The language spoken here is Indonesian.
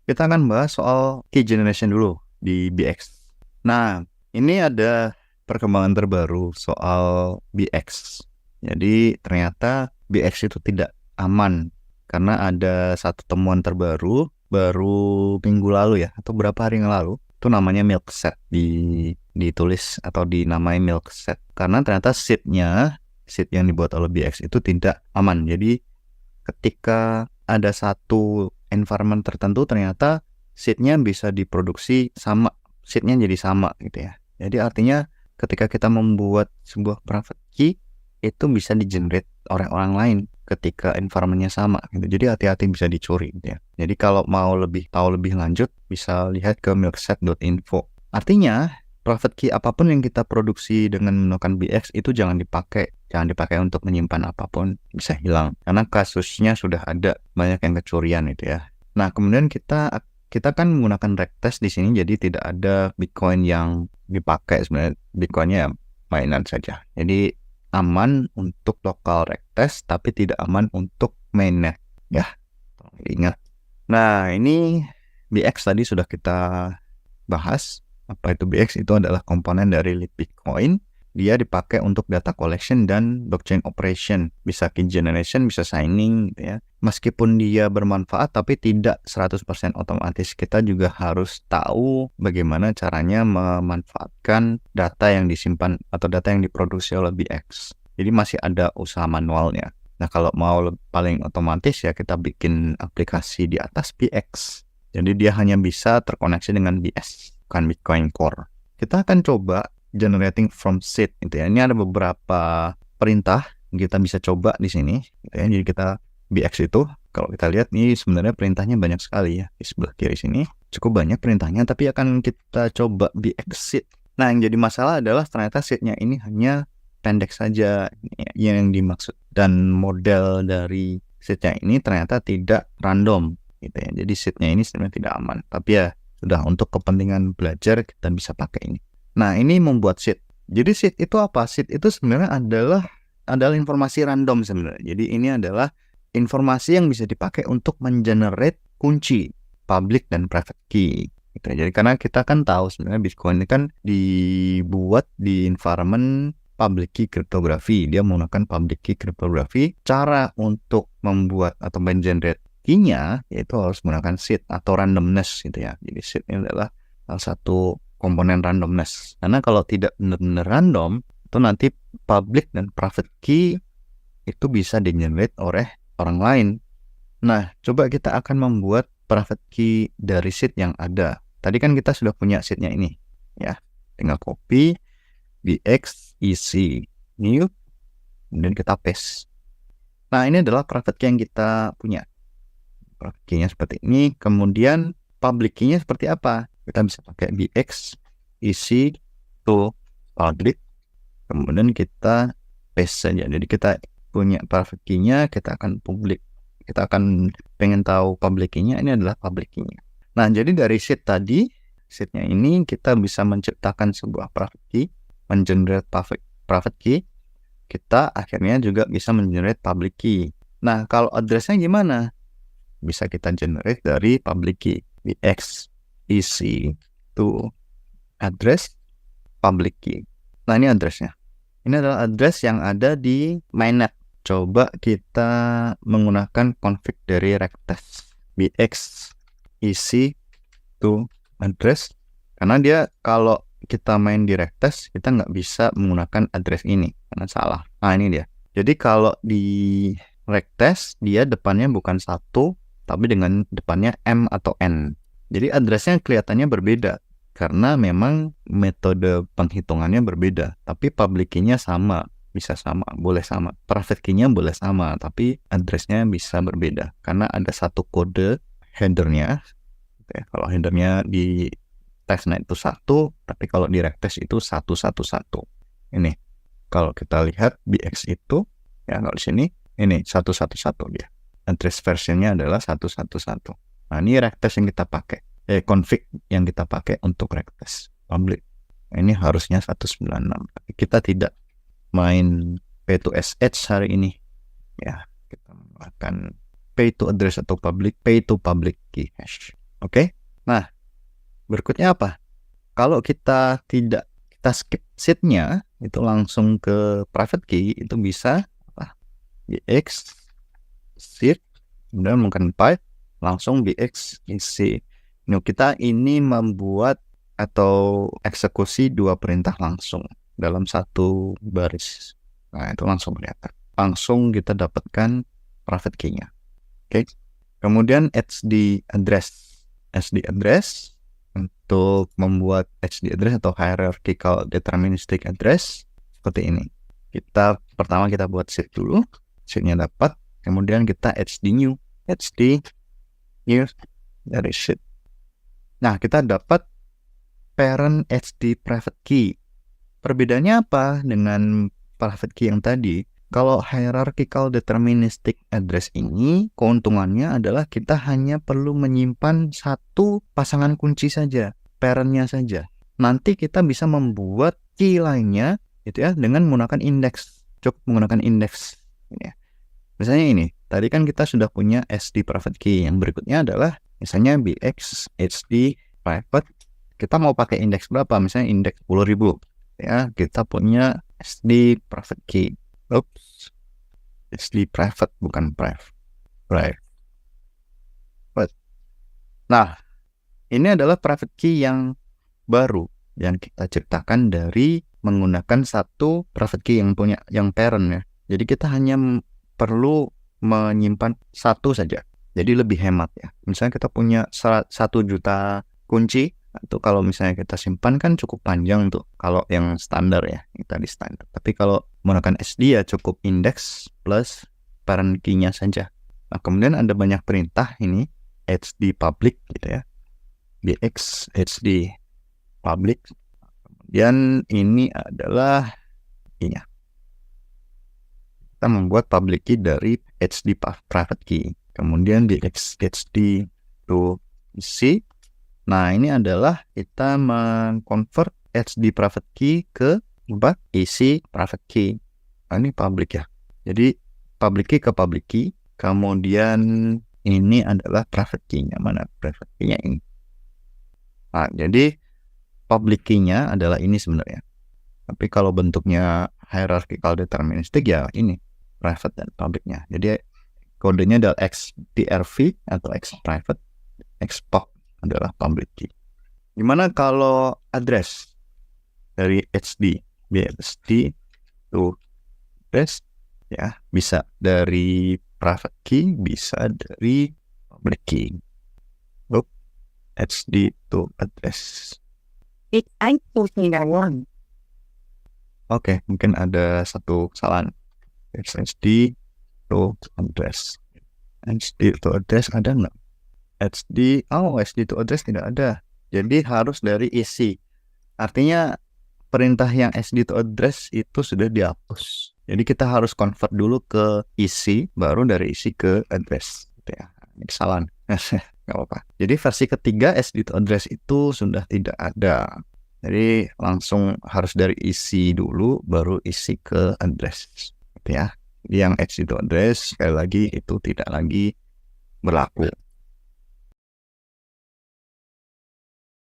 Kita akan bahas soal key generation dulu di BX. Nah, ini ada perkembangan terbaru soal BX. Jadi ternyata BX itu tidak aman karena ada satu temuan terbaru baru minggu lalu ya, atau berapa hari yang lalu. Itu namanya milkset, ditulis atau dinamai milkset karena ternyata seed yang dibuat oleh BX itu tidak aman. Jadi ketika ada satu environment tertentu, ternyata seednya bisa diproduksi sama, seednya jadi sama gitu ya. Jadi artinya ketika kita membuat sebuah private key, itu bisa di-generate oleh orang lain ketika environmentnya sama gitu. Jadi hati-hati bisa dicuri gitu ya. Jadi kalau mau tahu lebih lanjut, bisa lihat ke milkset.info. Artinya private key apapun yang kita produksi dengan menggunakan BX itu jangan dipakai untuk menyimpan apapun, bisa hilang karena kasusnya sudah ada banyak yang kecurian itu ya. Nah, kemudian kita kan menggunakan Rectest di sini, jadi tidak ada Bitcoin yang dipakai. Sebenarnya Bitcoinnya ya mainan saja. Jadi aman untuk local Rectest tapi tidak aman untuk mainnet ya. Tolong diingat. Nah, ini BX tadi sudah kita bahas. Apa itu BX? Itu adalah komponen dari Lead Bitcoin. Dia dipakai untuk data collection dan blockchain operation. Bisa key generation, bisa signing gitu ya. Meskipun dia bermanfaat tapi tidak 100% otomatis. Kita juga harus tahu bagaimana caranya memanfaatkan data yang disimpan atau data yang diproduksi oleh BX. Jadi masih ada usaha manualnya. Nah, kalau mau paling otomatis ya kita bikin aplikasi di atas BX. Jadi dia hanya bisa terkoneksi dengan BS, bukan Bitcoin Core. Kita akan coba generating from seed gitu ya. Ini ada beberapa perintah yang kita bisa coba di sini gitu ya. Jadi kita BX itu kalau kita lihat nih sebenarnya perintahnya banyak sekali ya. Di sebelah kiri sini cukup banyak perintahnya, tapi akan kita coba BX seed. Nah, yang jadi masalah adalah ternyata seednya ini hanya pendek saja yang dimaksud, dan model dari seednya ini ternyata tidak random gitu ya. Jadi seednya ini sebenarnya tidak aman, tapi ya sudah untuk kepentingan belajar kita bisa pakai ini. Nah, ini membuat seed. Jadi seed itu apa? Seed itu sebenarnya adalah informasi random sebenarnya. Jadi ini adalah informasi yang bisa dipakai untuk mengenerate kunci public dan private key. Gitu. Jadi karena kita kan tahu sebenarnya Bitcoin ini kan dibuat di environment public key cryptography. Dia menggunakan public key cryptography. Cara untuk membuat atau mengenerate key-nya yaitu harus menggunakan seed atau randomness gitu ya. Jadi seed ini adalah salah satu komponen randomness. Karena kalau tidak benar-benar random, itu nanti public dan private key itu bisa di-generate oleh orang lain. Nah, coba kita akan membuat private key dari seed yang ada. Tadi kan kita sudah punya seednya ini ya. Tinggal copy BX isi new, kemudian kita paste. Nah, ini adalah private key yang kita punya. Private key-nya seperti ini. Kemudian public key-nya seperti apa? Kita bisa pakai BX isi to public, kemudian kita paste saja. Jadi kita punya private key-nya, kita akan public. Kita akan pengen tahu public key-nya, ini adalah public key-nya. Nah, jadi dari seed tadi, seed-nya ini kita bisa menciptakan sebuah private key, mengenerate private key. Kita akhirnya juga bisa mengenerate public key. Nah, kalau address-nya gimana? Bisa kita generate dari public key. BX isi to address public key. Nah, ini address-nya. Ini adalah address yang ada di mainnet. Coba kita menggunakan config dari Rectest. BX isi to address. Karena dia kalau kita main di Rectest, kita nggak bisa menggunakan address ini. Karena salah. Nah, ini dia. Jadi kalau di Rectest, dia depannya bukan 1, tapi dengan depannya M atau N. Jadi addressnya kelihatannya berbeda. Karena memang metode penghitungannya berbeda. Tapi public key-nya sama. Bisa sama, boleh sama. Private key-nya boleh sama, tapi address-nya bisa berbeda. Karena ada satu kode header-nya. Kalau header-nya di testnet itu 1, tapi kalau di Rectest itu 111. Ini. Kalau kita lihat BX itu, ya kalau di sini, ini 111 dia. Address versionnya adalah 111. Nah, ini Rectest yang kita pakai. Config yang kita pakai untuk Rectest public. Ini harusnya 196. Tapi kita tidak main P2SH hari ini. Ya, kita akan pay to address atau pay to public key hash. Oke. Nah, berikutnya apa? Kalau kita skip seed-nya, itu langsung ke private key, itu bisa apa? BX seed, kemudian mungkin pipe, langsung BX isi. Kita ini membuat atau eksekusi 2 perintah langsung dalam satu baris. Nah, itu langsung kelihatan. Langsung kita dapatkan private key-nya. Oke. Kemudian HD address. HD address untuk membuat HD address atau hierarchical deterministic address seperti ini. Pertama kita buat seed dulu, seed-nya dapat, kemudian kita HD new dari seed. Nah, kita dapat parent HD private key. Perbedaannya apa dengan private key yang tadi? Kalau hierarchical deterministic address ini, keuntungannya adalah kita hanya perlu menyimpan satu pasangan kunci saja, parentnya saja. Nanti kita bisa membuat key lainnya gitu ya dengan menggunakan indeks. Cukup menggunakan indeks. Ya. Misalnya ini, tadi kan kita sudah punya SD private key. Yang berikutnya adalah misalnya BX HD private. Kita mau pakai indeks berapa? Misalnya indeks 10.000. Ya, kita punya SD private key. Oops, SD private bukan private. Nah, ini adalah private key yang baru yang kita ciptakan dari menggunakan satu private key yang parent ya. Jadi kita hanya perlu menyimpan satu saja. Jadi lebih hemat ya. Misalnya kita punya 1 juta kunci, atau kalau misalnya kita simpan kan cukup panjang tuh kalau yang standar ya, yang tadi standar. Tapi kalau menggunakan SD ya cukup index plus parent key-nya saja. Nah, kemudian ada banyak perintah ini, HD public gitu ya, BX HD public. Kemudian ini adalah key-nya. Kita membuat public key dari HD private key. Kemudian BX HD to isi. Nah, ini adalah kita mengconvert HD private key ke isi private key. Nah, ini public ya. Jadi public key ke public key. Kemudian ini adalah private key-nya. Mana private key-nya ini? Nah, jadi public key-nya adalah ini sebenarnya. Tapi kalau bentuknya hierarchical deterministic ya ini private dan public-nya. Jadi kodenya adalah XPRV atau X private, X pub adalah public key. Gimana kalau address dari HD, BSD to address ya, bisa dari private key, bisa dari public key. HD to address. Oke, mungkin ada satu kesalahan. HD to address. HD to address ada nggak? HD to address tidak ada. Jadi harus dari isi. Artinya perintah yang SD to address itu sudah dihapus. Jadi kita harus convert dulu ke isi, baru dari isi ke address. Gitu ya. Ini kesalahan. Nggak apa-apa. Jadi versi ketiga SD to address itu sudah tidak ada. Jadi langsung harus dari isi dulu, baru isi ke address. Gitu ya. Yang SD to address sekali lagi itu tidak lagi berlaku.